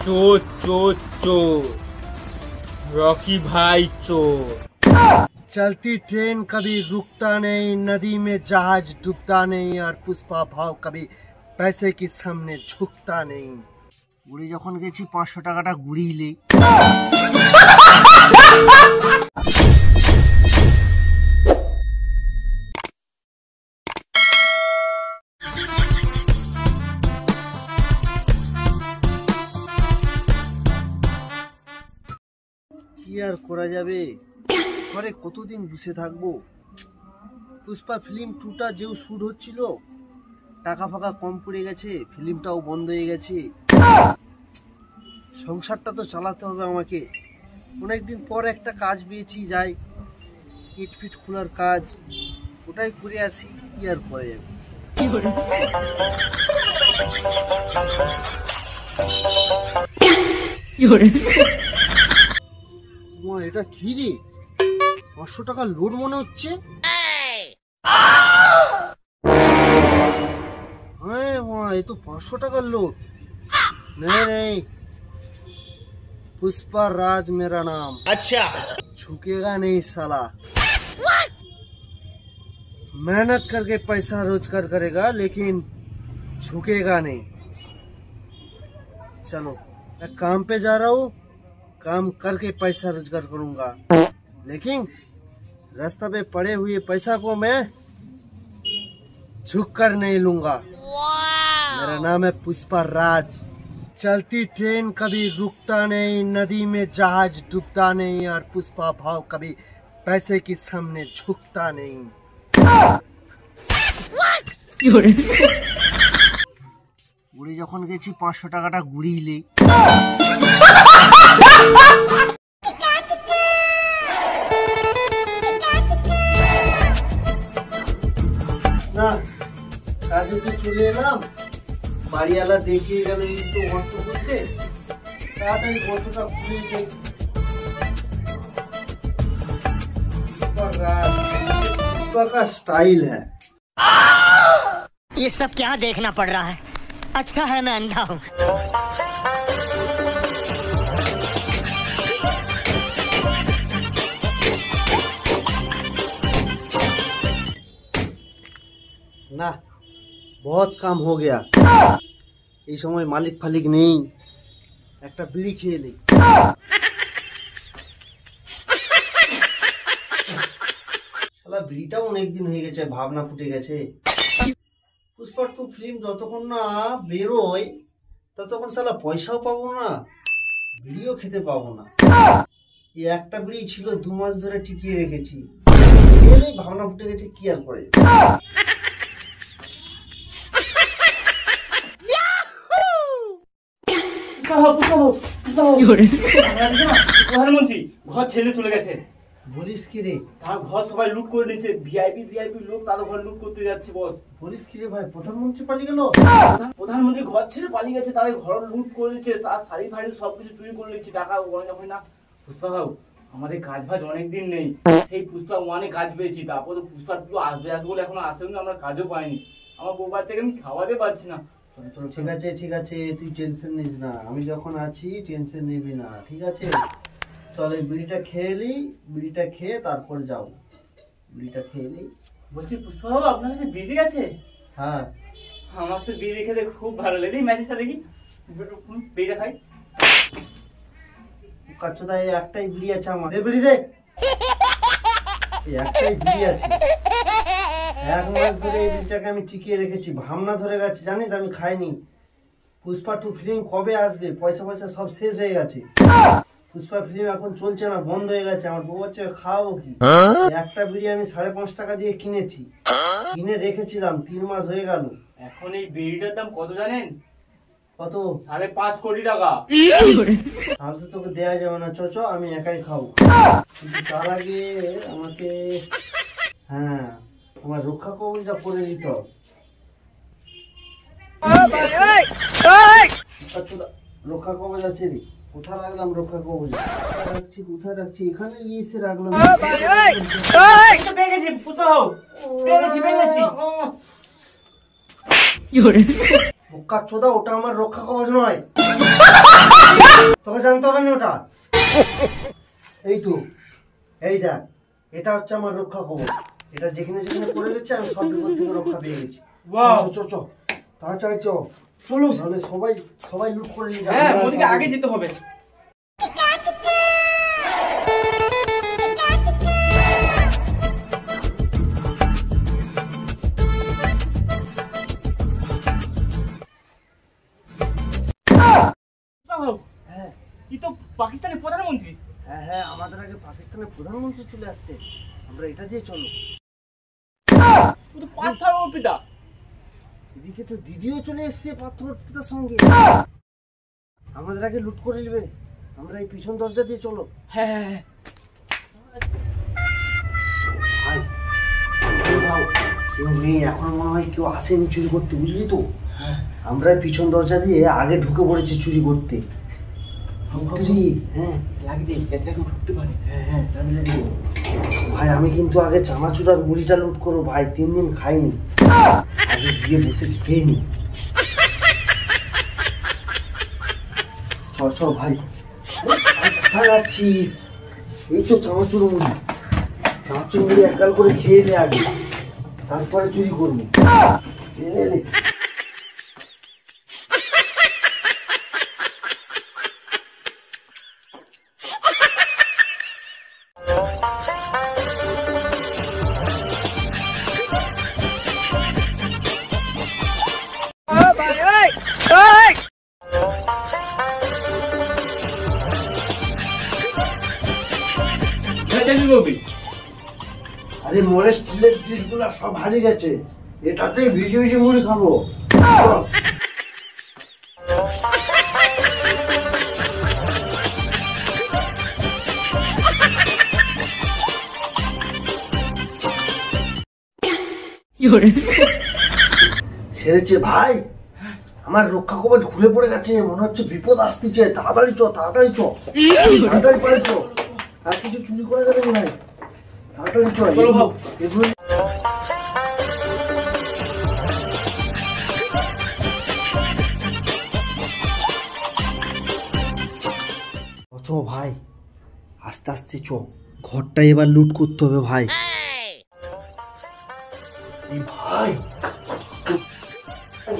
चोर चोर चोर, रॉकी भाई चोर। चलती ट्रेन कभी रुकता नहीं, नदी में जहाज डूबता नहीं, और पुष्पा भाव कभी पैसे के सामने झुकता नहीं। उड़ी যখন গেছি 500 টাকাটা গুড়িলে কি আর করা যাবে, ঘরে কতদিন বসে থাকবো। পুষ্পা ফিল্ম 2টা যেও শুট হচ্ছিল, টাকা ফাঁকা কম পড়ে গেছে, ফিল্মটাও বন্ধ হয়ে গেছে। সংসারটা তো চালাতে হবে আমাকে। অনেকদিন পর একটা কাজ পেয়েছি, যাই ইট ফিট খোলার কাজ, ওটাই করে আসি, কি আর করা যাবে। এটা কি রে, 500 টাকা লোড মনে হচ্ছে। ये तो 500 টাকা लोड। नहीं, पुष्पा राज मेरा नाम। अच्छा, झुकेगा नहीं साला। मेहनत करके पैसा रोजगार करेगा, लेकिन झुकेगा नहीं। चलो, मैं काम पे जा रहा हूँ, काम करके पैसा रोजगार करूंगा, लेकिन रास्ता पे पड़े हुए पैसा को मैं झुक कर नहीं लूंगा। मेरा नाम है पुष्पा राज। चलती ट्रेन कभी रुकता नहीं, नदी में जहाज डूबता नहीं, और पुष्पा भाव कभी पैसे के सामने झुकता नहीं। उड़ी যখন গেছি 500 টাকাটা গুড়িলে না, কাজে তো চলে এলাম। বাড়িওয়ালা দেখিয়ে গেল এই তো গর্ত করতে, তাড়াতাড়ি গর্তটা খুলে দেখ। पुष्पा का स्टाइल है। ये सब क्या देखना पड़ रहा है? अच्छा है मैं अंधा हूँ। না, बहुत काम हो गया। এই সময় মালিক ফালিক নেই, একটা বিড়ি খেয়ে নেই। শালা বিড়িটাও অনেকদিন হয়ে গেছে, ভাবনা ফুটে গেছে। পুষ্পা 2 ফিল্ম যতক্ষণ না বেরোয় ততক্ষণ শালা পয়সাও পাবো না, বিড়িও খেতে পাবো না। এই একটা বিড়ি ছিল 2 মাস ধরে টিকিয়ে রেখেছি, ভাবনা ফুটে গেছে, কি আর করে। প্রধানমন্ত্রী ঘর ছেড়ে চলে গেছে। বলিস কি রে? তার ঘর সবাই লুট করে নিচ্ছে, ভিআইপি লোক তাদের ঘর লুট করতে যাচ্ছে বস। বলিস কি রে ভাই, প্রধানমন্ত্রী পালিয়ে গেল? প্রধানমন্ত্রী ঘর ছেড়ে পালিয়ে গেছে, তাদের ঘর লুট করে নিচ্ছে, তার শাড়ি ফাড়ি সবকিছু চুরি করে নিচ্ছে, টাকা যখন না। পুষ্পা ভাও, আমাদের কাজ ভাজ অনেকদিন নেই, সেই পুষ্পা 1-এ কাজ পেয়েছি, তারপর তো পুষ্পা 2 আসবে বলে এখনো আসেনি, আমরা কাজও পাইনি। আমার বউ বাচ্চাকে আমি খাওয়াতে পারছি না। চলো ঠিক আছে, তুই টেনশন নিস না, আমি যখন আছি টেনশন নিবি না, ঠিক আছে? চল এই বিড়িটা খেয়ে নি, বিড়িটা খেয়ে তারপর যাও। বিড়িটা খেয়ে নি। বলছি পুষ্পা বাবু, আপনার কাছে বিড়ি আছে? হ্যাঁ, আমার তো বিড়ি খেতে খুব ভালো লাগে, ম্যাচের সাথে দেখি বিড়িটা খাই। কাচ্চোদা, এই একটাই বিড়ি আছে আমার, দে বিড়ি দে। এই একটাই বিড়ি আছে, 1 মাস ধরে এই বিড়িটাকে আমি টিকিয়ে রেখেছি, ভাবনা ধরে গেছে, জানিস আমি খাইনি। পুষ্পা 2 ফিল্ম কবে আসবে, পয়সা সব শেষ হয়ে গেছে। পুষ্পা ফিল্ম এখন চলছে না, বন্ধ হয়ে গেছে। আমার বউ বাচ্চা খাওয়াবো কি? একটা বিড়ি আমি 5.5 টাকা দিয়ে কিনেছি, কিনে রেখেছিলাম, 3 মাস হয়ে গেল। এখন এই বিড়িটার দাম কত জানেন? কত? 5.5 কোটি টাকা। তাহলে তো তোকে দেওয়া যাবে না, চ আমি একাই খাবো। কিন্তু তার আগে আমাকে আমার রক্ষা কবচটা পরে দিতে হবে। রক্ষা কবচ আছে রে, কোথায় রাখলাম রক্ষা কবচ? কোথায় রাখছি? এখানে এসে রাখলাম। বোকা চোদা, ওটা আমার রক্ষা কবচ নয়। তোকে জানতে হবে না ওটা। এই তো, এই দেখ, এটা হচ্ছে আমার রক্ষা কবচ। এটা যেখানে যেখানে পড়ে গেছে আমি সব বিপদ থেকে রক্ষা পেয়ে গেছি। Wow! চ চ চ, তাড়াতাড়ি চ, চলো, তাহলে সবাই সবাই লুট করে নিয়ে যাবে। হ্যাঁ, ওদিকে আগে যেতে হবে। হ্যাঁ কি তো পাকিস্তানের প্রধানমন্ত্রী। হ্যাঁ হ্যাঁ, আমাদের আগে পাকিস্তানের প্রধানমন্ত্রী চলে আসছে, আমরা এটা দিয়ে চলো। ও তো পাথর ও পিতা। এদিকে তো দিদিও চলে এসছে পাথরের সঙ্গে, আমাদের আগে লুট করে নেবে। আমরা এই পিছন দরজা দিয়ে চলো। হ্যাঁ হ্যাঁ হ্যাঁ। ভাই, কেউ নেই এখন, মনে হয় কেউ আসেনি চুরি করতে, বুঝলি তো। আমরা এই পিছন দরজা দিয়ে আগে ঢুকে পড়েছি চুরি করতে। হ্যাঁ লাগবে, এটাকে ঢুকতে পারে। হ্যাঁ হ্যাঁ, চাবি লাগিয়ে। ভাই আমি কিন্তু আগে চানাচুরার মুড়িটা লুট করবো ভাই, 3 দিন খাইনি, আগে গিয়ে বসে খেয়ে নি। চ চ ভাই, কোথায় যাচ্ছিস? এই তো চানাচুর মুড়ি, চানাচুর মুড়ি এক গাল করে খেয়ে নে আগে, তারপরে চুরি করবি। আরে মোরে স্টিলের ডিশগুলো সব হারিয়ে গেছে, এটাতেই ভিজে ভিজে মুড়ি খাবো। সেরেছে ভাই, আমার রক্ষা কবচ খুলে পড়ে গেছে, মনে হচ্ছে বিপদ আসতেছে। তাড়াতাড়ি চ, তাড়াতাড়ি চ, তাড়াতাড়ি পারে চ, আর কিছু চুরি করে যাবে না ভাই, তাড়াতাড়ি চ। চলো ভাব। এগুলো চ ভাই, আস্তে আস্তে চ, ঘরটা এবার লুট করতে হবে ভাই। এই ভাই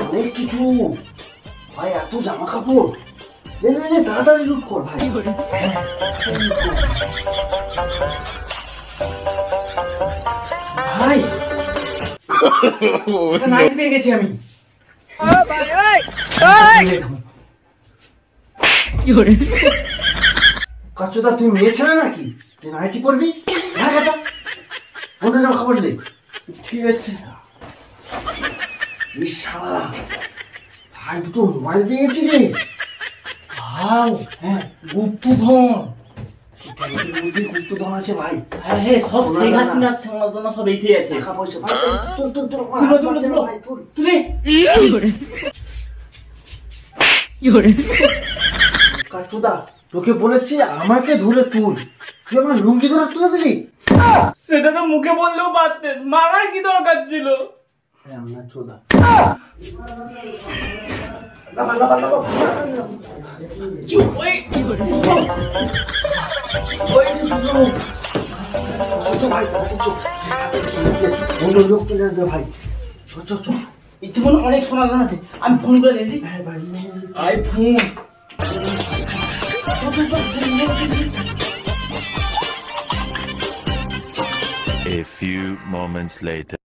অনেক কিছু ভাই, এত জামা কাপড়, নে নে নে, তাড়াতাড়ি লুট কর ভাই। ভাই নাইট পেয়ে গেছি আমি। কাচুদা তুই মেয়ে ছেলে নাকি যে নাইটি পরবি? হ্যাঁ কাটা, অন্য জামা কাপড় নেই। ঠিক আছে। শালা ভাই, দুটো মোবাইল পেয়েছি রে। ভাও, হ্যাঁ, গুপ্তধন। গুপ্তধন আছে ভাই। হ্যাঁ হ্যাঁ, সব শেখ হাসিনার সঙ্গে সব এইটাই আছে। টাকা পয়সা ভাই, তুল তুল তুল, তুলো, তুলো, তুলো। ভাই তুল। তুলে কাচুদা তোকে বলেছি আমাকে ধরে তুল, তুই আমার লুঙ্গি ধরে তুলে দিলি। সেটা তো মুখে বললেও পারতেন, মারার কি দরকার ছিল? আমরা চোদা লাবা লাবা লাবা, ভাই অন্য লোক চলে আসবে ভাই। চ চ চ, ইতিমধ্যে অনেক সমাধান আছে, আমি ফোন করে দিই। হ্যাঁ ভাই, I phone. A few moments later.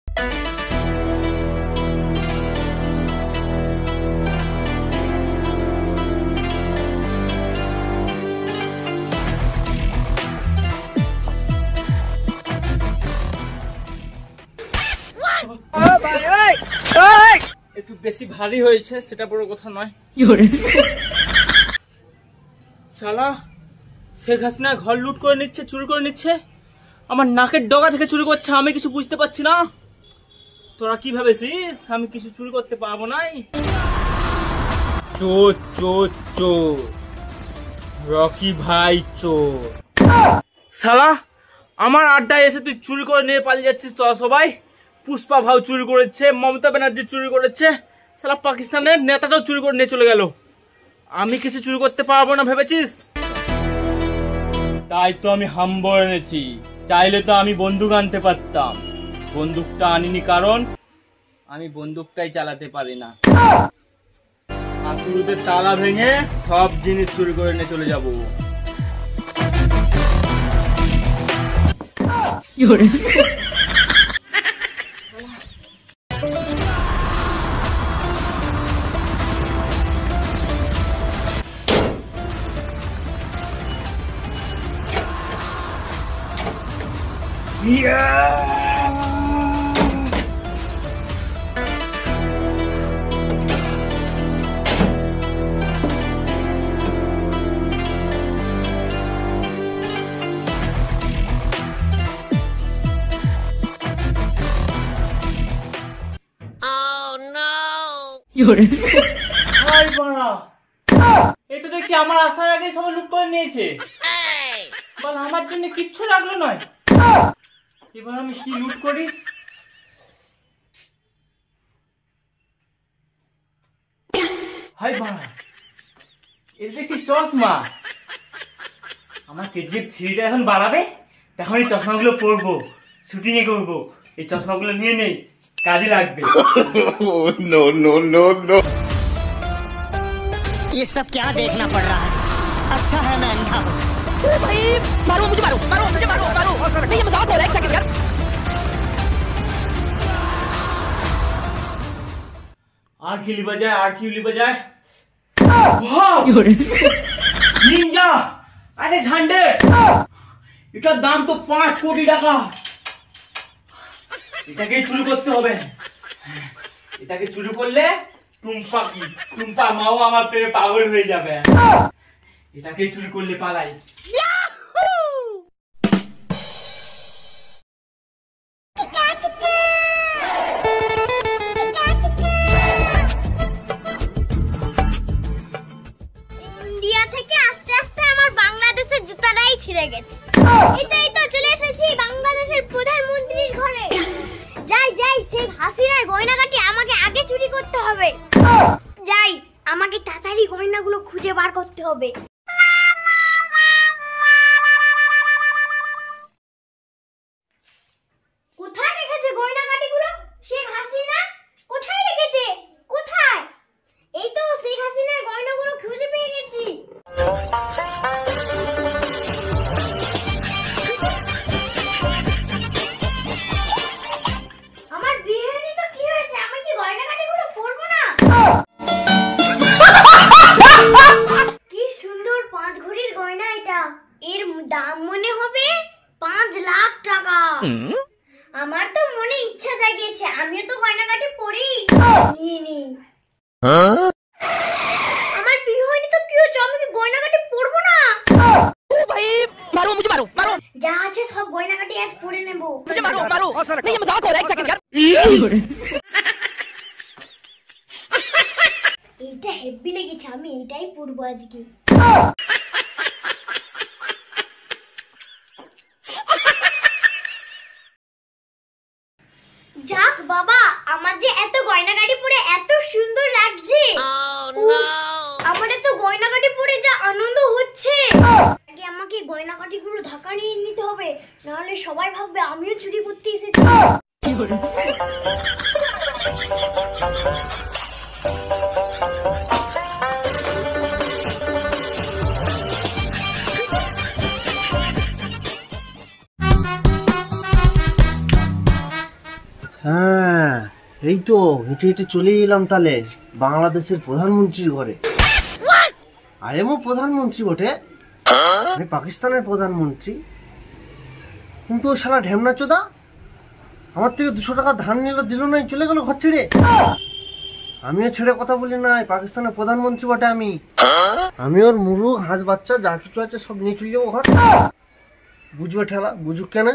একটু বেশি ভারী হয়েছে, সেটা বড় কথা নয়। শালা শেখ হাসিনা ঘর লুট করে নিচ্ছে, চুরি করে নিচ্ছে, আমার নাকের ডগা থেকে চুরি করছে, আমি কিছু বুঝতে পারছি না। তোরা কি ভেবেছিস আমি কিছু চুরি করতে পারবো নাই? চোর চোর চোর, রকি ভাই চোর। শালা আমার আড্ডায় এসে তুই চুরি করে নিয়ে পালিয়ে যাচ্ছিস। তোরা সবাই, পুষ্পা ভাও চুরি করেছে, মমতা ব্যানার্জি চুরি করেছে, শালা পাকিস্তানের নেতাটাও চুরি করে নিয়ে চলে গেল। আমি কিছু চুরি করতে পারবো না ভেবেছিস? তাই তো আমি হাম্বর এনেছি। চাইলে তো আমি বন্দুক আনতে পারতাম, বন্দুকটা আনিনি কারণ আমি বন্দুকটাই চালাতে পারি না। হাতুড়িতে তালা ভেঙে সব জিনিস চুরি করে নিয়ে চলে যাবো। এই তো দেখছি আমার আসার আগে সবাই লুট করে নিয়েছে। বল আমার জন্য কিচ্ছু রাখলো নয়। এবার আমি কি লুট করি? হাই বাড়া, এটা দেখছি চশমা। আমার কেজিএফ 3টা এখন বাড়াবে, তখন এই চশমাগুলো পরবো, শুটিং এ করবো। এই চশমাগুলো নিয়ে নেই, কাজে লাগবে। No, no, no, no. ये सब क्या देखना पड़ रहा है? अच्छा है मैं अंधा हूँ। भाई मारो मुझे, मारो मारो मुझे, मारो मारो। नहीं ये मजाक हो रहा है, एक सेकंड यार। আর কিলি বাজায়, আর কিলি বাজায়। নিনজা, আরে ঝান্ডে, এটার দাম তো 5 কোটি টাকা। এটাকে চুরি করতে হবে। এটাকে চুরি করলে টুম্পা মাও আমার প্রেমে পাগল হয়ে যাবে। এটাকে চুরি করলে পালাই। ইন্ডিয়া থেকে আস্তে আস্তে আমার বাংলাদেশের জুতাটাই ছিঁড়ে গেছে। এই তো চলে এসেছি বাংলাদেশের প্রধানমন্ত্রীর ঘরে। যাই যাই, শেখ হাসিনার গয়নাগাটি আমাকে আগে চুরি করতে হবে। যাই, আমাকে তাড়াতাড়ি গয়নাগুলো খুঁজে বার করতে হবে। কোথায় রেখেছে গয়নাগাটিগুলো? শেখ হাসিনা কোথায় রেখেছে? কোথায়? এই তো শেখ হাসিনার গয়নাগুলো খুঁজে পেয়ে গেছি। আমার বিয়ে হয়নি তো কি হয়েছে? আমি কি গয়নাগাটিগুলো পরবো না? কি সুন্দর 5 ঘড়ির গয়না এটা। এর দাম মনে হবে 5 লাখ টাকা। আমার তো মনে ইচ্ছা জাগিয়েছে, আমিও তো গয়নাগাটি পরি। নিয়ে নি। আমার বিয়ে হয়নি তো কি হয়েছে? আমি কি গয়নাগাটি পরবো না? भाई मारो मुझे, मारो मारो যা আছে সব গয়নাগাটি আজ পরে নেব। मुझे, मारो मारो। नहीं ये मजाक हो रहा है, एक सेकंड यार। এইটা হেভি লেগেছে, আমি এইটাই পরবো আজকে। যাক বাবা, আমার যে এত গয়নাগাটি পরে এত সুন্দর লাগছে। আমার এত গয়নাগাটি পরে যা আনন্দ হচ্ছে। আগে আমাকে গয়নাগাটিগুলো ঢাকা নিয়ে নিতে হবে, নাহলে সবাই ভাববে আমিও চুরি করতে এসেছি। হ্যাঁ, এই তো হেঁটে হেঁটে চলে এলাম তাহলে বাংলাদেশের প্রধানমন্ত্রীর ঘরে। আরেমও প্রধানমন্ত্রী বটে, আমি পাকিস্তানের প্রধানমন্ত্রী। কিন্তু ও শালা ঢেমনা চোদা আমার থেকে 200 টাকা ধার নিল, দিল না, চলে গেল ঘর ছেড়ে। আমিও ছেড়ে কথা বলি না, পাকিস্তানের প্রধানমন্ত্রী বটে আমি ওর মুরুগ হাঁস বাচ্চা যা কিছু আছে সব নিয়ে চলে যাবো ঘর। বুঝবে ঠেলা, বুঝুক কেন?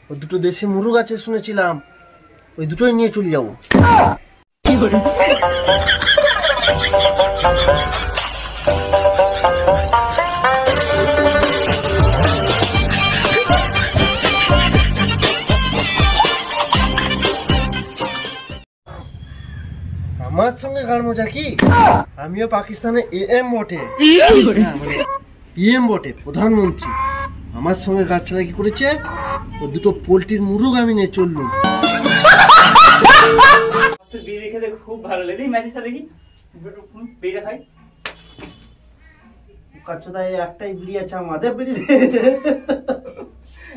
ও 2টো দেশি মুরুগ আছে শুনেছিলাম, ওই দুটোই নিয়ে চলে যাবো। আমার সঙ্গে গান মজা কি? আমিও পাকিস্তানে এএম বটে, পিএম বটে, প্রধানমন্ত্রী। আমার সঙ্গে গাছছাড়া করেছে, ও দুটো পোল্ট্রির মুরগ আমি নিয়ে চললুম। বিড়ি খেতে খুব ভালো লাগে, ম্যাচটা দেখি, বিড়িটা খাই। কাচ্চোদা, একটাই বিড়ি আছে আমার, দে বিড়ি দে।